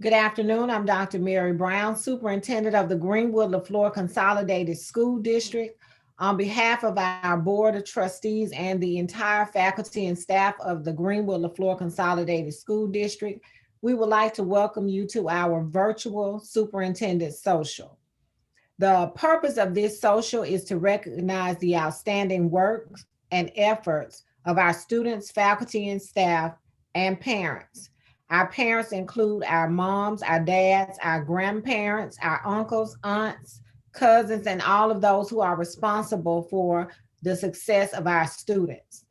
Good afternoon. I'm Dr. Mary Brown, Superintendent of the Greenwood LaFleur Consolidated School District. On behalf of our Board of Trustees and the entire faculty and staff of the Greenwood LaFleur Consolidated School District, we would like to welcome you to our virtual Superintendent Social. The purpose of this social is to recognize the outstanding work and efforts of our students, faculty, and staff, and parents. Our parents include our moms, our dads, our grandparents, our uncles, aunts, cousins, and all of those who are responsible for the success of our students.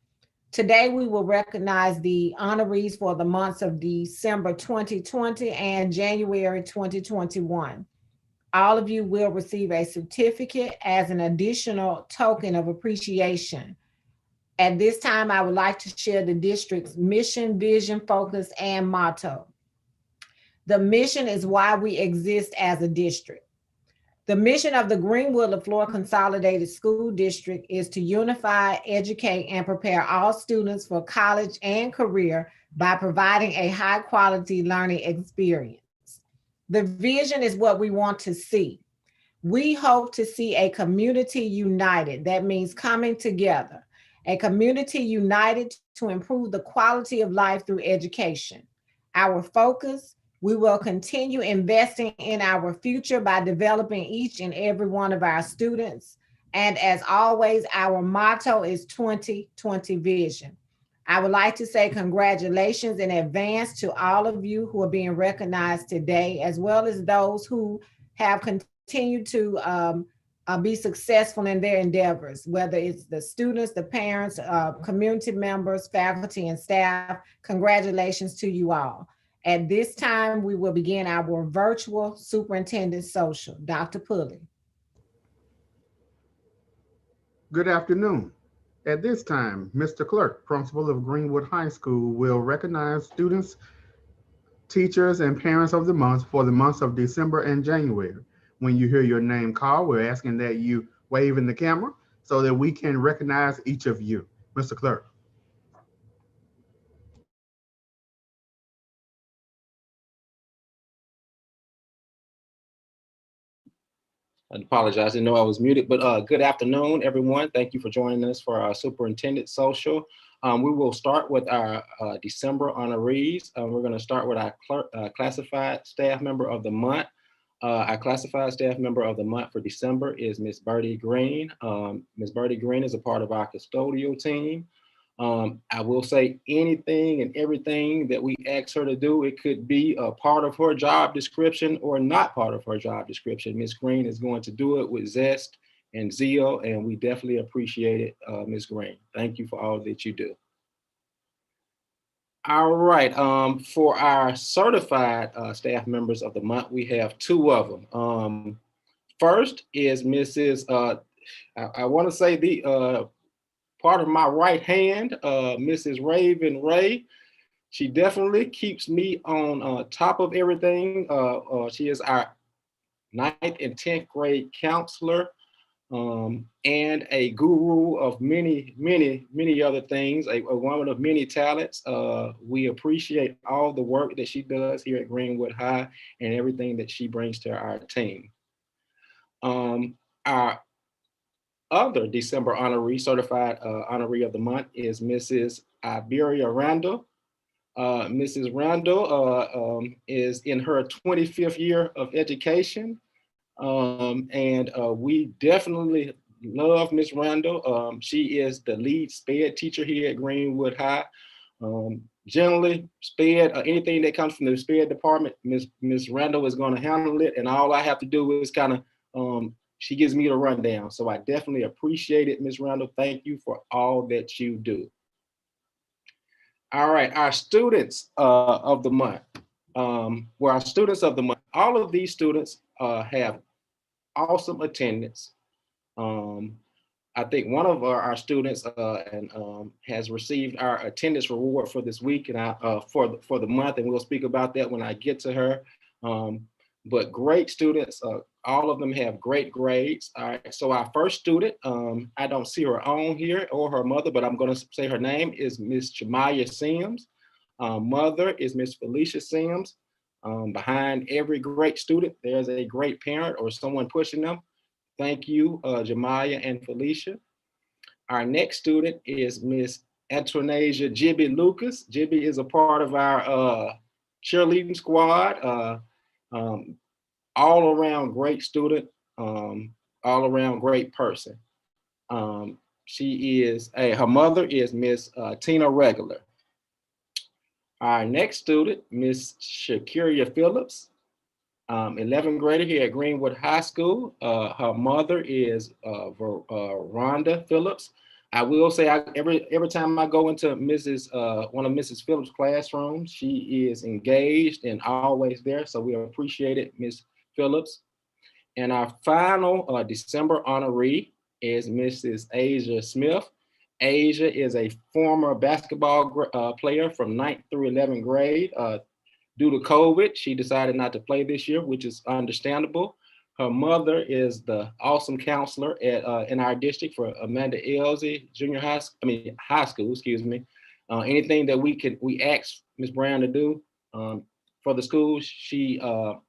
Today, we will recognize the honorees for the months of December 2020 and January 2021. All of you will receive a certificate as an additional token of appreciation. At this time, I would like to share the district's mission, vision, focus, and motto. The mission is why we exist as a district. The mission of the Greenwood LaFleur Consolidated School District is to unify, educate, and prepare all students for college and career by providing a high quality learning experience. The vision is what we want to see. We hope to see a community united. That means coming together. A community united to improve the quality of life through education. Our focus, we will continue investing in our future by developing each and every one of our students. And as always, our motto is 2020 vision. I would like to say congratulations in advance to all of you who are being recognized today, as well as those who have continued to be successful in their endeavors, whether it's the students, the parents, community members, faculty, and staff. Congratulations to you all. At this time, we will begin our virtual superintendent social. Dr. Pulley. Good afternoon. At this time, Mr. Clerk, Principal of Greenwood High School, will recognize students, teachers, and parents of the month for the months of December and January. When you hear your name called, we're asking that you wave in the camera so that we can recognize each of you. Mr. Clerk. I apologize, I didn't know I was muted, but good afternoon, everyone. Thank you for joining us for our superintendent social. We will start with our December honorees. We're going to start with our classified staff member of the month. Our classified staff member of the month for December is Miss Birdie Green. Miss Birdie Green is a part of our custodial team. I will say anything and everything that we ask her to do, it could be a part of her job description or not part of her job description. Miss Green is going to do it with zest and zeal, and we definitely appreciate it, Miss Green. Thank you for all that you do. All right, for our certified staff members of the month, we have two of them. First is Mrs. I want to say the part of my right hand, Mrs. Raven Ray. She definitely keeps me on top of everything. She is our 9th and 10th grade counselor and a guru of many, many, many other things, a woman of many talents. We appreciate all the work that she does here at Greenwood High and everything that she brings to our team. Our other December honoree, certified honoree of the month is Mrs. Iberia Randall. Mrs. Randall is in her 25th year of education. And we definitely love Miss Randall. She is the lead SPED teacher here at Greenwood High. Generally, SPED, anything that comes from the SPED department, Miss Randall is going to handle it. And all I have to do is kind of, she gives me the rundown. So I definitely appreciate it, Miss Randall. Thank you for all that you do. All right, our students of the month. Well, our students of the month, all of these students have awesome attendance. I think one of our students has received our attendance reward for this week and for the month, and we'll speak about that when I get to her. But great students, all of them have great grades. All right, so our first student, I don't see her on here or her mother, but I'm going to say her name is Miss Jamaya Sims. Mother is Miss Felicia Sims. Behind every great student, there's a great parent or someone pushing them. Thank you, Jamaya and Felicia. Our next student is Miss Antonasia Jibby Lucas. Jibby is a part of our cheerleading squad. Um, all around great student, all around great person. She is her mother is Miss Tina Regular. Our next student, Miss Shakiria Phillips, 11th grader here at Greenwood High School. Her mother is Rhonda Phillips. I will say every time I go into one of Mrs. Phillips' classrooms, she is engaged and always there. So we appreciate it, Miss Phillips. And our final December honoree is Mrs. Asia Smith. Asia is a former basketball player from 9th through 11th grade. Due to COVID, she decided not to play this year, which is understandable. Her mother is the awesome counselor in our district for Amanda Elsie High School, excuse me. Anything that we ask Ms. Brown to do for the school, she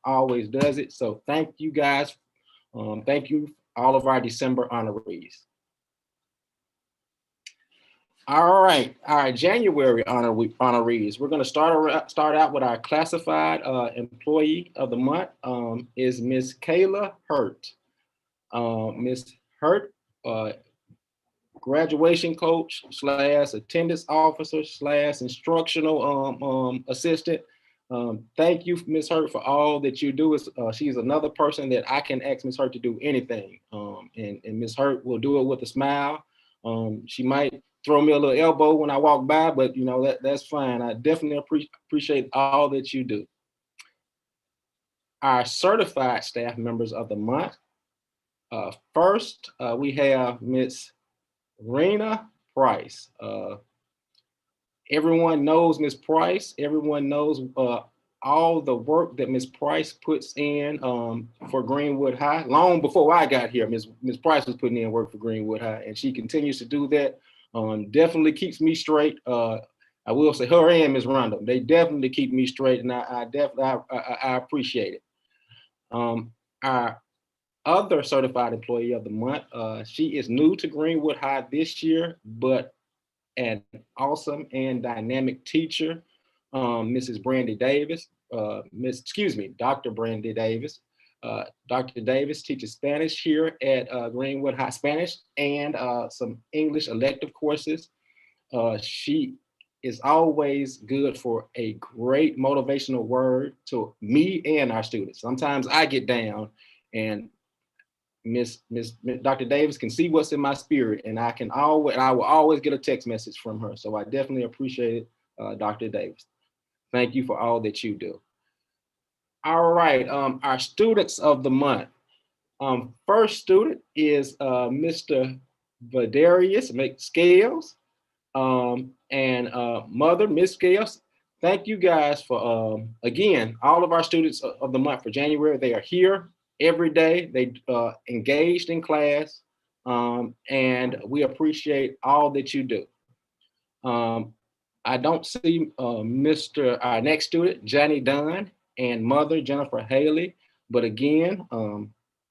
always does it. So thank you guys. Thank you, all of our December honorees. All right, our January honorees. We're going to start out with our classified employee of the month. Is Miss Kayla Hurt. Miss Hurt, graduation coach / attendance officer / instructional assistant. Thank you, Miss Hurt, for all that you do. She's another person that I can ask Miss Hurt to do anything, and Miss Hurt will do it with a smile. She might throw me a little elbow when I walk by, but you know that's fine. I definitely appreciate all that you do. Our certified staff members of the month. First, we have Miss Rena Price. Everyone knows Miss Price. Everyone knows all the work that Miss Price puts in for Greenwood High. Long before I got here, Miss Price was putting in work for Greenwood High, and she continues to do that. Definitely keeps me straight. I will say her and Ms. Rhonda, they definitely keep me straight, and I appreciate it. Our other certified employee of the month, she is new to Greenwood High this year, but an awesome and dynamic teacher, Mrs. Brandy Davis, Dr. Brandy Davis. Dr. Davis teaches Spanish here at Greenwood High, Spanish and some English elective courses. She is always good for a great motivational word to me and our students. Sometimes I get down and Dr. Davis can see what's in my spirit, and I will always get a text message from her. So I definitely appreciate it, Dr. Davis. Thank you for all that you do. All right, our students of the month. First student is Mr. Vadarius Scales, and mother, Miss Scales. Thank you guys for, again, all of our students of the month for January. They are here every day. They engaged in class, and we appreciate all that you do. I don't see our next student, Johnny Dunn, and mother, Jennifer Haley. But again,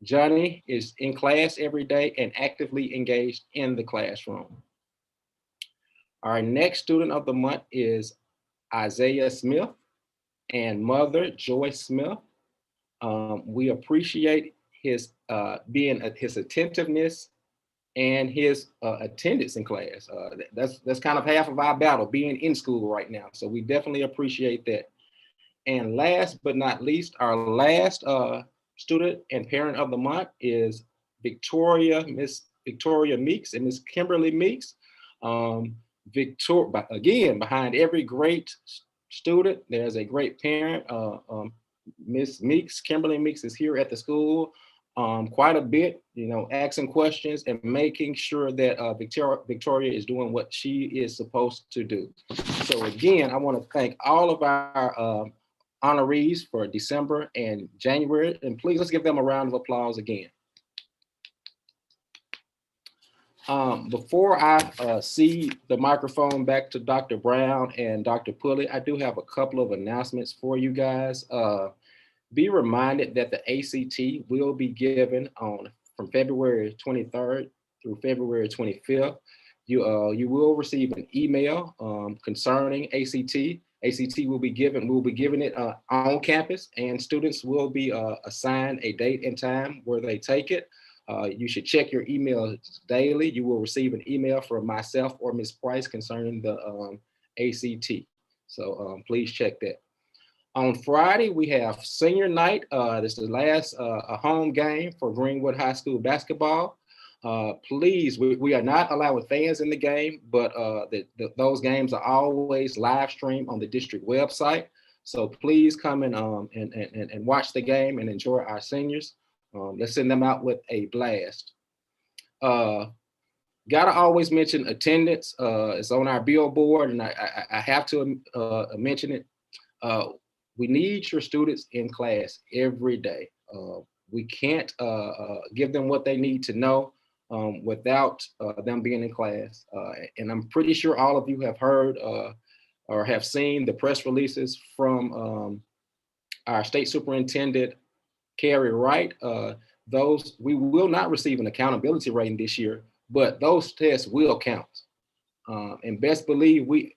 Johnny is in class every day and actively engaged in the classroom. Our next student of the month is Isaiah Smith and mother, Joyce Smith. We appreciate his his attentiveness and his attendance in class. That's kind of half of our battle, being in school right now. So we definitely appreciate that. And last but not least, our last student and parent of the month is Miss Victoria Meeks and Miss Kimberly Meeks. Again, behind every great student, there's a great parent. Miss Meeks, Kimberly Meeks, is here at the school quite a bit, asking questions and making sure that Victoria is doing what she is supposed to do. So again, I want to thank all of our honorees for December and January, and please let's give them a round of applause again. Before I see the microphone back to Dr. Brown and Dr. Pulley, I do have a couple of announcements for you guys. Be reminded that the ACT will be given from February 23rd through February 25th. You will receive an email concerning ACT. ACT will be given. We'll be giving it on campus, and students will be assigned a date and time where they take it. You should check your email daily. You will receive an email from myself or Ms. Price concerning the ACT. So please check that. On Friday, we have senior night. This is the last home game for Greenwood High School basketball. Please, we are not allowing fans in the game, but those games are always live streamed on the district website. So please come and watch the game and enjoy our seniors. Let's send them out with a blast. Gotta always mention attendance. It's on our billboard, and I have to mention it. We need your students in class every day. We can't give them what they need to know without them being in class. And I'm pretty sure all of you have heard or have seen the press releases from our state superintendent, Carrie Wright. Those, we will not receive an accountability rating this year, but those tests will count. And best believe we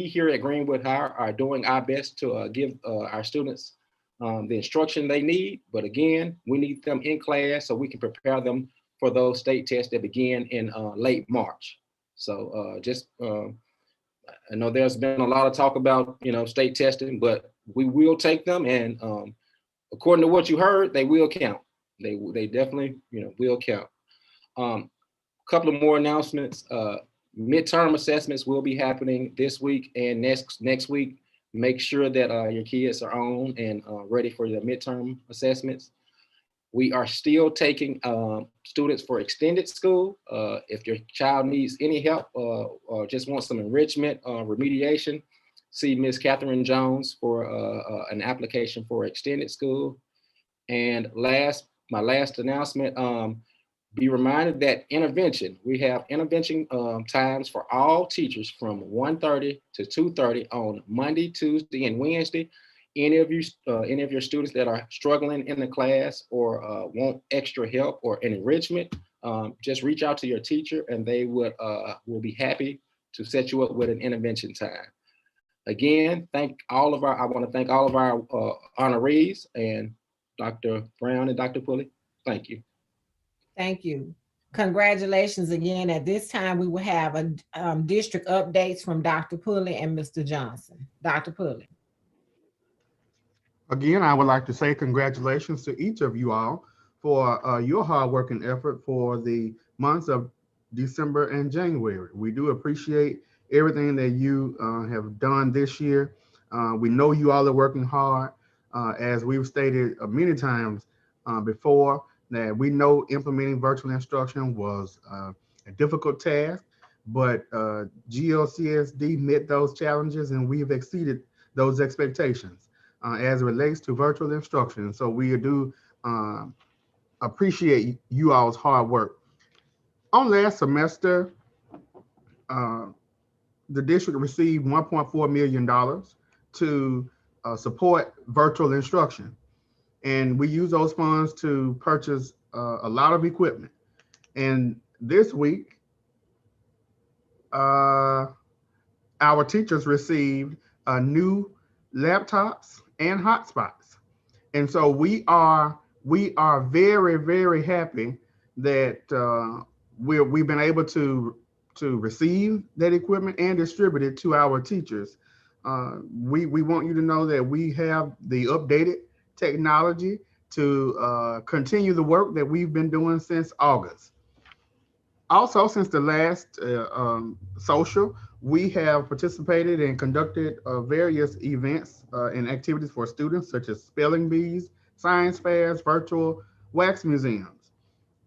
here at Greenwood High are doing our best to give our students the instruction they need. But again, we need them in class so we can prepare them for those state tests that begin in late March. So I know there's been a lot of talk about, state testing, but we will take them, and according to what you heard, they will count. They definitely, will count. Couple of more announcements. Midterm assessments will be happening this week and next week. Make sure that your kids are on and ready for the midterm assessments. We are still taking students for extended school. If your child needs any help or just wants some enrichment remediation, see Ms. Catherine Jones for an application for extended school. And my last announcement, be reminded that intervention, we have intervention times for all teachers from 1:30 to 2:30 on Monday, Tuesday, and Wednesday. Any of your students that are struggling in the class or want extra help or an enrichment, just reach out to your teacher and they will be happy to set you up with an intervention time. Again, I want to thank all of our honorees and Dr. Brown and Dr. Pulley. Thank you. Thank you. Congratulations again. At this time, we will have district updates from Dr. Pulley and Mr. Johnson. Dr. Pulley. Again, I would like to say congratulations to each of you all for your hard work and effort for the months of December and January. We do appreciate everything that you have done this year. We know you all are working hard. As we've stated many times before, that we know implementing virtual instruction was a difficult task, but GLCSD met those challenges and we've exceeded those expectations as it relates to virtual instruction. So we do appreciate you all's hard work. On last semester, the district received $1.4 million to support virtual instruction. And we use those funds to purchase a lot of equipment. And this week, our teachers received new laptops and hotspots. And so we are very, very happy that we've been able to receive that equipment and distribute it to our teachers. We want you to know that we have the updated technology to continue the work that we've been doing since August. Also, since the last social, we have participated and conducted various events and activities for students, such as spelling bees, science fairs, virtual wax museums.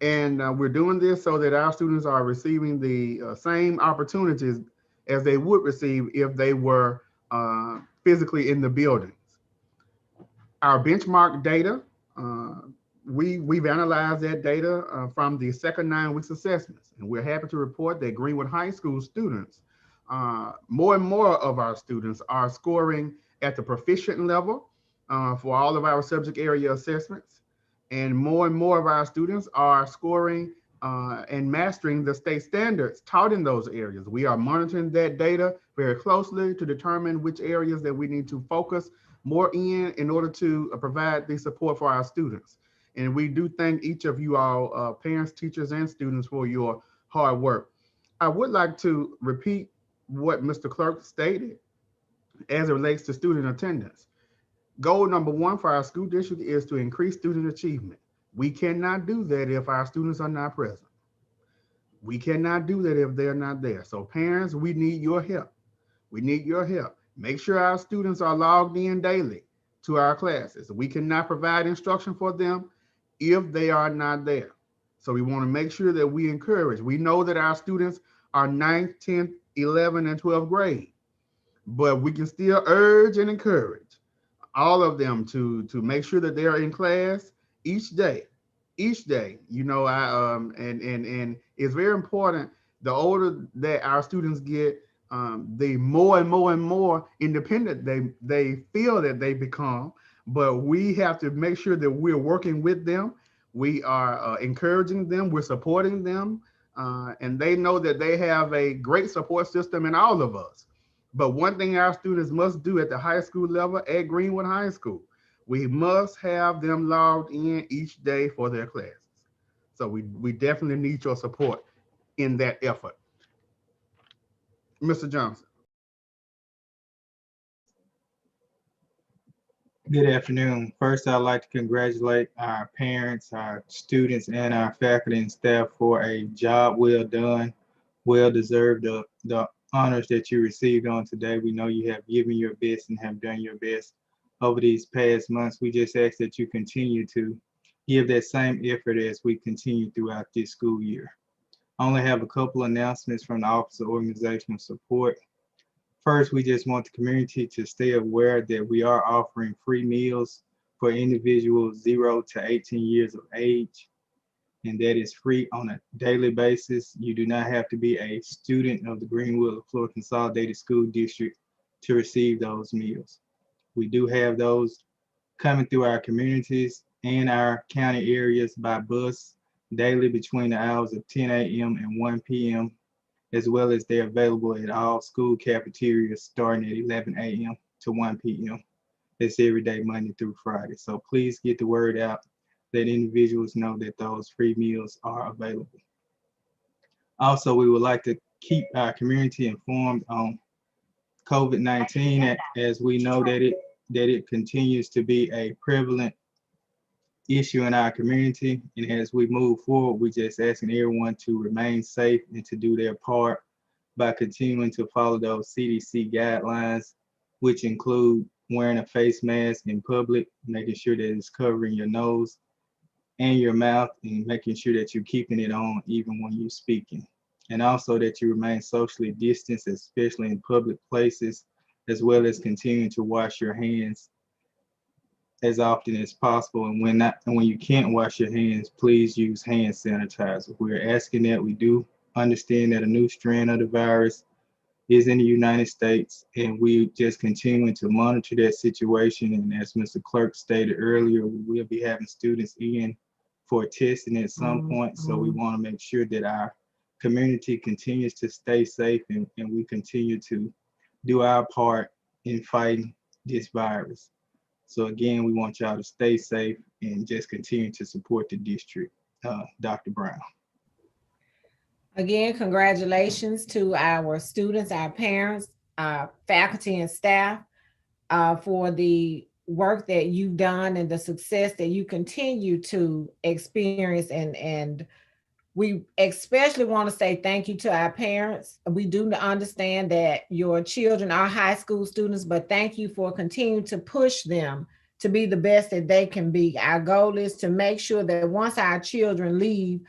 And we're doing this so that our students are receiving the same opportunities as they would receive if they were physically in the buildings. Our benchmark data we've analyzed that data from the second 9 weeks assessments, and we're happy to report that Greenwood High School students, more and more of our students are scoring at the proficient level for all of our subject area assessments, and more of our students are scoring and mastering the state standards taught in those areas. We are monitoring that data very closely to determine which areas that we need to focus more in order to provide the support for our students. And we do thank each of you all, parents, teachers, and students, for your hard work. I would like to repeat what Mr. Clerk stated as it relates to student attendance. Goal number one for our school district is to increase student achievement. We cannot do that if our students are not present. We cannot do that if they're not there. So parents, we need your help. We need your help. Make sure our students are logged in daily to our classes. We cannot provide instruction for them if they are not there. So we want to make sure that we encourage. We know that our students are 9th, 10th, 11th, and 12th grade, but we can still urge and encourage all of them to make sure that they are in class each day. Each day, you know, and it's very important. The older that our students get, the more and more independent they feel that they become. But we have to make sure that we're working with them. We are encouraging them. We're supporting them, and they know that they have a great support system in all of us. But one thing our students must do at the high school level at Greenwood High School, we must have them logged in each day for their classes. So we definitely need your support in that effort. Mr. Johnson. Good afternoon. First, I'd like to congratulate our parents, our students, and our faculty and staff for a job well done, well deserved. The honors that you received on today, we know you have given your best and have done your best over these past months. We just ask that you continue to give that same effort as we continue throughout this school year. I only have a couple announcements from the Office of Organizational Support. First, we just want the community to stay aware that we are offering free meals for individuals 0 to 18 years of age, and that is free on a daily basis. You do not have to be a student of the Greenwood Florida Consolidated School District to receive those meals. We do have those coming through our communities and our county areas by bus daily between the hours of 10 a.m. and 1 p.m., as well as they're available at all school cafeterias starting at 11 a.m. to 1 p.m. It's every day, Monday through Friday. So please get the word out, let individuals know that those free meals are available. Also, we would like to keep our community informed on COVID-19, as we know that it continues to be a prevalent issue in our community. And as we move forward, we just asking everyone to remain safe and to do their part by continuing to follow those CDC guidelines, which include wearing a face mask in public, making sure that it's covering your nose and your mouth, and making sure that you're keeping it on even when you're speaking. And also that you remain socially distanced, especially in public places, as well as continuing to wash your hands as often as possible. And when you can't wash your hands, please use hand sanitizer. We're asking that. We do understand that a new strand of the virus is in the United States, and we just continuing to monitor that situation. And as Mr. Clerk stated earlier, we will be having students in for testing at some point. So we want to make sure that our community continues to stay safe, and we continue to do our part in fighting this virus. So again, we want y'all to stay safe and just continue to support the district. Dr. Brown. Again, congratulations to our students, our parents, our faculty and staff for the work that you've done and the success that you continue to experience. And we especially want to say thank you to our parents. We do understand that your children are high school students, but thank you for continuing to push them to be the best that they can be. Our goal is to make sure that once our children leave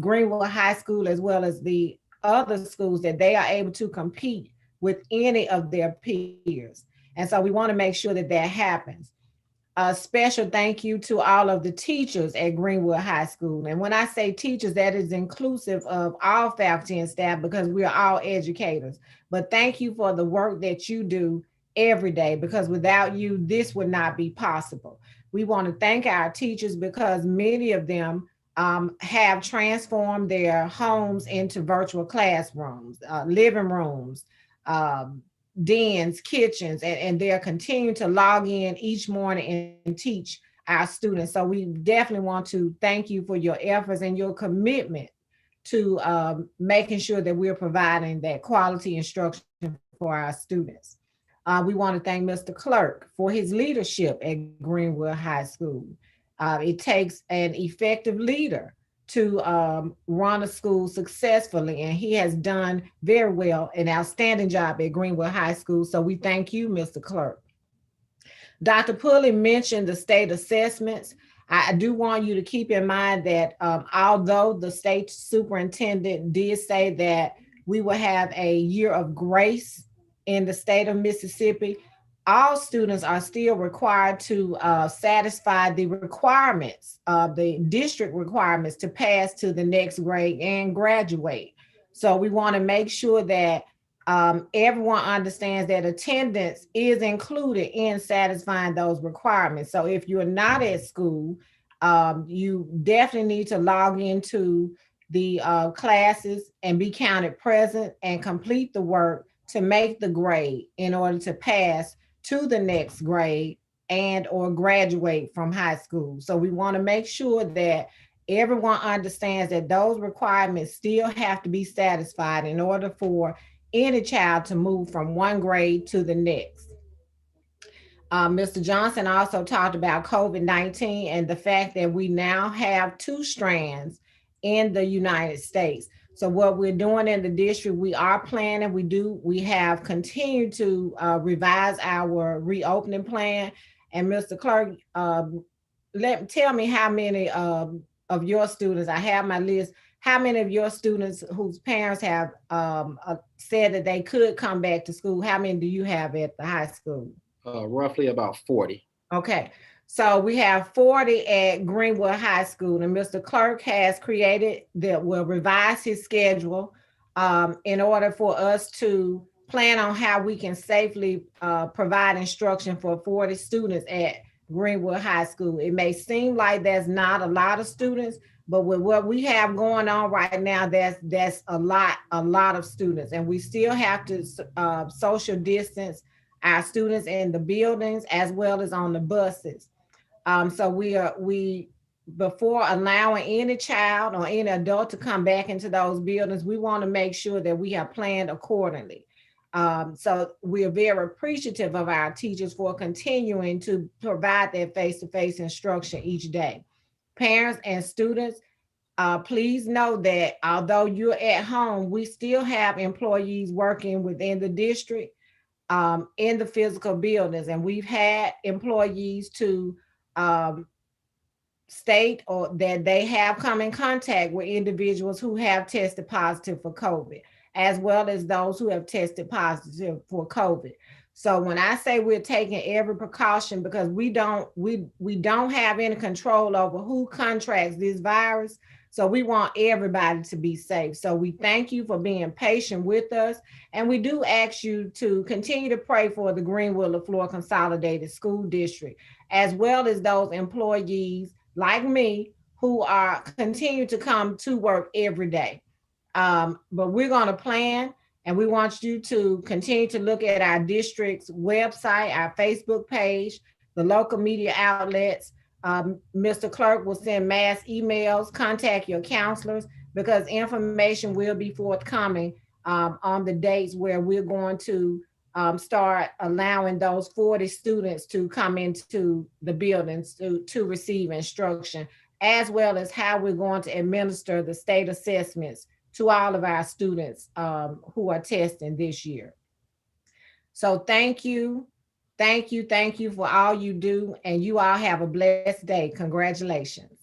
Greenwood High School, as well as the other schools, that they are able to compete with any of their peers. And so we want to make sure that that happens. a special thank you to all of the teachers at Greenwood High School. And when I say teachers, that is inclusive of all faculty and staff because we are all educators. But thank you for the work that you do every day because without you, this would not be possible. We want to thank our teachers because many of them have transformed their homes into virtual classrooms, living rooms, um, dens, kitchens, and they're continuing to log in each morning and teach our students. So we definitely want to thank you for your efforts and your commitment to making sure that we're providing that quality instruction for our students. We want to thank Mr. Clerk for his leadership at Greenwood High School. It takes an effective leader to run a school successfully, and he has done very well, an outstanding job at Greenwood High School. So we thank you, Mr. Clerk. Dr. Pulley mentioned the state assessments. I do want you to keep in mind that although the state superintendent did say that we will have a year of grace in the state of Mississippi, all students are still required to satisfy the requirements, the district requirements to pass to the next grade and graduate. So we want to make sure that everyone understands that attendance is included in satisfying those requirements. So if you're not at school, you definitely need to log into the classes and be counted present and complete the work to make the grade in order to pass to the next grade and or graduate from high school. So we want to make sure that everyone understands that those requirements still have to be satisfied in order for any child to move from one grade to the next. Mr. Johnson also talked about COVID-19 and the fact that we now have two strands in the United States. So what we're doing in the district, we are planning, we have continued to revise our reopening plan. And Mr. Clerk, tell me how many of your students, I have my list, how many of your students whose parents have said that they could come back to school, how many do you have at the high school? Roughly about 40. Okay. So we have 40 at Greenwood High School, and Mr. Clerk has created that will revise his schedule in order for us to plan on how we can safely provide instruction for 40 students at Greenwood High School. It may seem like there's not a lot of students, but with what we have going on right now, that's a lot of students, and we still have to social distance our students in the buildings as well as on the buses. So we before allowing any child or any adult to come back into those buildings, we want to make sure that we have planned accordingly. So we are very appreciative of our teachers for continuing to provide that face-to-face instruction each day. Parents and students, please know that although you're at home, we still have employees working within the district in the physical buildings. And we've had employees to state or that they have come in contact with individuals who have tested positive for COVID, as well as those who have tested positive for COVID. So when I say we're taking every precaution, because we don't have any control over who contracts this virus. So we want everybody to be safe. So we thank you for being patient with us. And we do ask you to continue to pray for the Greenwood LaFleur Consolidated School District, as well as those employees like me who are continue to come to work every day. But we're going to plan, and we want you to continue to look at our district's website, our Facebook page, the local media outlets. Mr. Clerk will send mass emails, contact your counselors, because information will be forthcoming on the dates where we're going to start allowing those 40 students to come into the buildings to receive instruction, as well as how we're going to administer the state assessments to all of our students who are testing this year. So thank you for all you do, and you all have a blessed day. Congratulations.